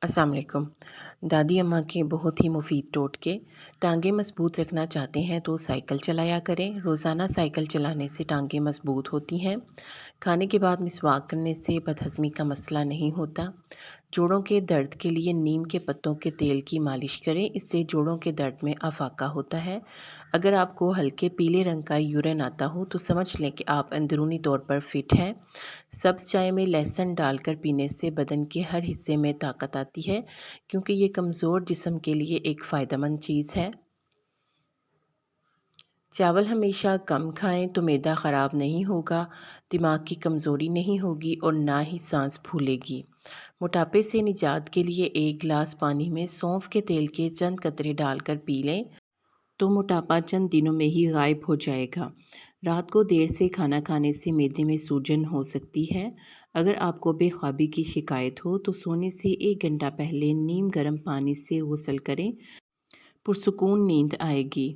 अस्सलाम वालेकुम। दादी अम्मा के बहुत ही मुफीद टोटके। टांगें मजबूत रखना चाहते हैं तो साइकिल चलाया करें। रोज़ाना साइकिल चलाने से टांगें मजबूत होती हैं। खाने के बाद मिसवाक करने से बदहज़मी का मसला नहीं होता। जोड़ों के दर्द के लिए नीम के पत्तों के तेल की मालिश करें, इससे जोड़ों के दर्द में अफाका होता है। अगर आपको हल्के पीले रंग का यूरिन आता हो तो समझ लें कि आप अंदरूनी तौर पर फिट हैं। सब्ज़ चाय में लहसुन डालकर पीने से बदन के हर हिस्से में ताकत आती है, क्योंकि ये कमज़ोर जिस्म के लिए एक फ़ायदेमंद चीज़ है। चावल हमेशा कम खाएं तो मैदा ख़राब नहीं होगा, दिमाग की कमज़ोरी नहीं होगी और ना ही सांस फूलेगी। मोटापे से निजात के लिए एक गिलास पानी में सौंफ के तेल के चंद कतरे डालकर पी लें तो मोटापा चंद दिनों में ही गायब हो जाएगा। रात को देर से खाना खाने से मैदे में सूजन हो सकती है। अगर आपको बेख्वाबी की शिकायत हो तो सोने से 1 घंटा पहले नीम गर्म पानी से गुस्ल करें, पुरसुकून नींद आएगी।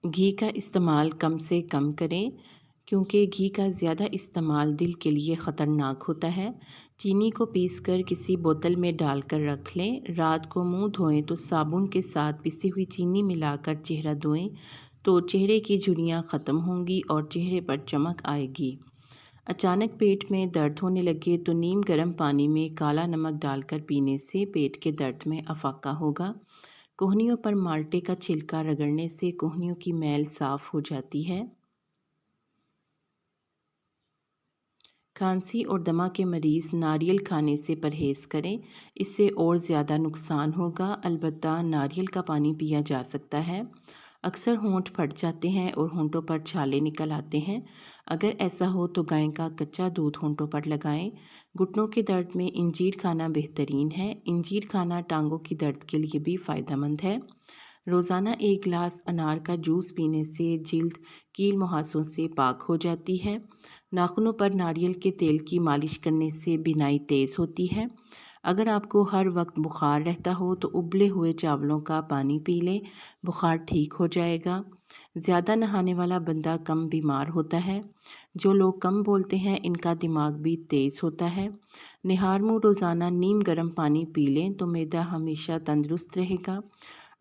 घी का इस्तेमाल कम से कम करें, क्योंकि घी का ज़्यादा इस्तेमाल दिल के लिए ख़तरनाक होता है। चीनी को पीसकर किसी बोतल में डालकर रख लें। रात को मुंह धोएं तो साबुन के साथ पिसी हुई चीनी मिलाकर चेहरा धोएं तो चेहरे की झुर्रियाँ ख़त्म होंगी और चेहरे पर चमक आएगी। अचानक पेट में दर्द होने लगे तो नीम गर्म पानी में काला नमक डालकर पीने से पेट के दर्द में अफाका होगा। कोहनियों पर माल्टे का छिलका रगड़ने से कोहनियों की मैल साफ़ हो जाती है। खांसी और दमा के मरीज़ नारियल खाने से परहेज़ करें, इससे और ज़्यादा नुकसान होगा। अलबत्ता नारियल का पानी पिया जा सकता है। अक्सर होंठ फट जाते हैं और होंठों पर छाले निकल आते हैं। अगर ऐसा हो तो गाय का कच्चा दूध होंठों पर लगाएं। घुटनों के दर्द में इंजीर खाना बेहतरीन है। इंजीर खाना टांगों की दर्द के लिए भी फ़ायदेमंद है। रोज़ाना 1 गिलास अनार का जूस पीने से जिल्द कील मुहासों से पाक हो जाती है। नाखूनों पर नारियल के तेल की मालिश करने से बिनाई तेज़ होती है। अगर आपको हर वक्त बुखार रहता हो तो उबले हुए चावलों का पानी पी लें, बुखार ठीक हो जाएगा। ज़्यादा नहाने वाला बंदा कम बीमार होता है। जो लोग कम बोलते हैं इनका दिमाग भी तेज़ होता है। निहार मुँह रोज़ाना नीम गर्म पानी पी लें तो मैदा हमेशा तंदुरुस्त रहेगा।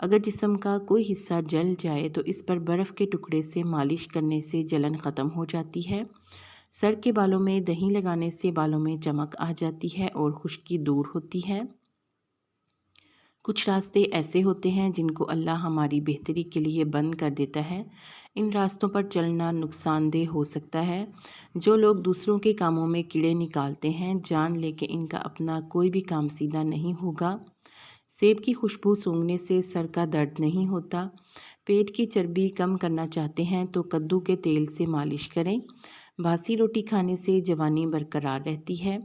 अगर जिस्म का कोई हिस्सा जल जाए तो इस पर बर्फ़ के टुकड़े से मालिश करने से जलन ख़त्म हो जाती है। सर के बालों में दही लगाने से बालों में चमक आ जाती है और खुश्की दूर होती है। कुछ रास्ते ऐसे होते हैं जिनको अल्लाह हमारी बेहतरी के लिए बंद कर देता है। इन रास्तों पर चलना नुकसानदेह हो सकता है। जो लोग दूसरों के कामों में कीड़े निकालते हैं, जान ले कि इनका अपना कोई भी काम सीधा नहीं होगा। सेब की खुशबू सूंघने से सर का दर्द नहीं होता। पेट की चर्बी कम करना चाहते हैं तो कद्दू के तेल से मालिश करें। बासी रोटी खाने से जवानी बरकरार रहती है।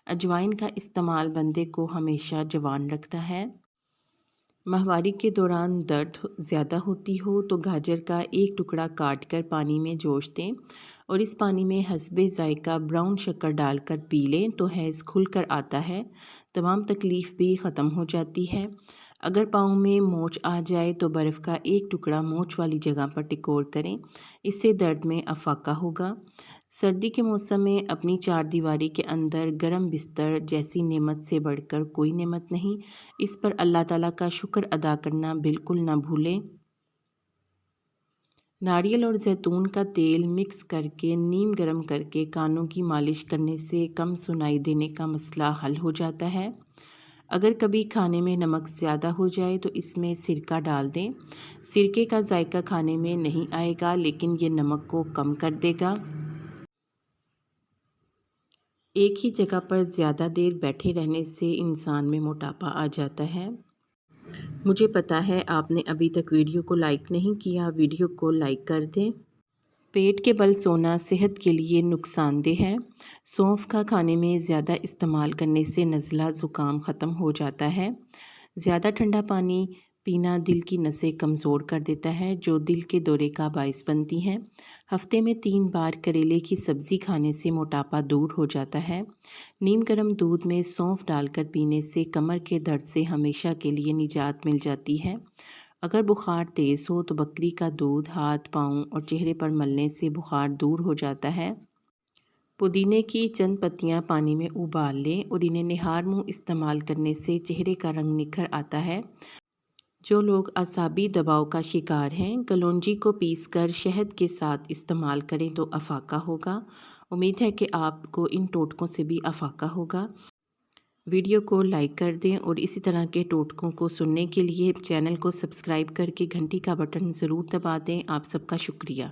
अजवाइन का इस्तेमाल बंदे को हमेशा जवान रखता है। माहवारी के दौरान दर्द ज़्यादा होती हो तो गाजर का एक टुकड़ा काट कर पानी में जोश दें और इस पानी में हस्बे ज़ायका ब्राउन शक्कर डालकर पी लें तो हैज़ खुल कर आता है। तमाम तकलीफ़ भी ख़त्म हो जाती है। अगर पाँव में मोच आ जाए तो बर्फ़ का एक टुकड़ा मोच वाली जगह पर टिकोर करें, इससे दर्द में अफाका होगा। सर्दी के मौसम में अपनी चारदीवारी के अंदर गर्म बिस्तर जैसी नेमत से बढ़कर कोई नेमत नहीं। इस पर अल्लाह ताला का शुक्र अदा करना बिल्कुल ना भूलें। नारियल और जैतून का तेल मिक्स करके नीम गर्म करके कानों की मालिश करने से कम सुनाई देने का मसला हल हो जाता है। अगर कभी खाने में नमक ज़्यादा हो जाए तो इसमें सिरका डाल दें। सिरके का जायका खाने में नहीं आएगा, लेकिन ये नमक को कम कर देगा। एक ही जगह पर ज़्यादा देर बैठे रहने से इंसान में मोटापा आ जाता है। मुझे पता है आपने अभी तक वीडियो को लाइक नहीं किया, वीडियो को लाइक कर दें। पेट के बल सोना सेहत के लिए नुकसानदेह है। सौंफ का खाने में ज़्यादा इस्तेमाल करने से नज़ला ज़ुकाम ख़त्म हो जाता है। ज़्यादा ठंडा पानी पीना दिल की नसें कमज़ोर कर देता है, जो दिल के दौरे का बायस बनती हैं। हफ्ते में 3 बार करेले की सब्ज़ी खाने से मोटापा दूर हो जाता है। नीम गर्म दूध में सौंफ डालकर पीने से कमर के दर्द से हमेशा के लिए निजात मिल जाती है। अगर बुखार तेज़ हो तो बकरी का दूध हाथ, पाँव और चेहरे पर मलने से बुखार दूर हो जाता है। پودینے کی چند پتیاں پانی میں ابال لیں اور انہیں نہار منہ استعمال کرنے سے چہرے کا رنگ نکھر آتا ہے۔ جو لوگ اعصابی دباؤ کا شکار ہیں، کلونجی کو پیس کر شہد کے ساتھ استعمال کریں تو افاقہ ہوگا۔ امید ہے کہ آپ کو ان ٹوٹکوں سے بھی افاقہ ہوگا۔ ویڈیو کو لائک کر دیں اور اسی طرح کے ٹوٹکوں کو سننے کے لیے چینل کو سبسکرائب کر کے گھنٹی کا بٹن ضرور دبا دیں۔ آپ سب کا شکریہ۔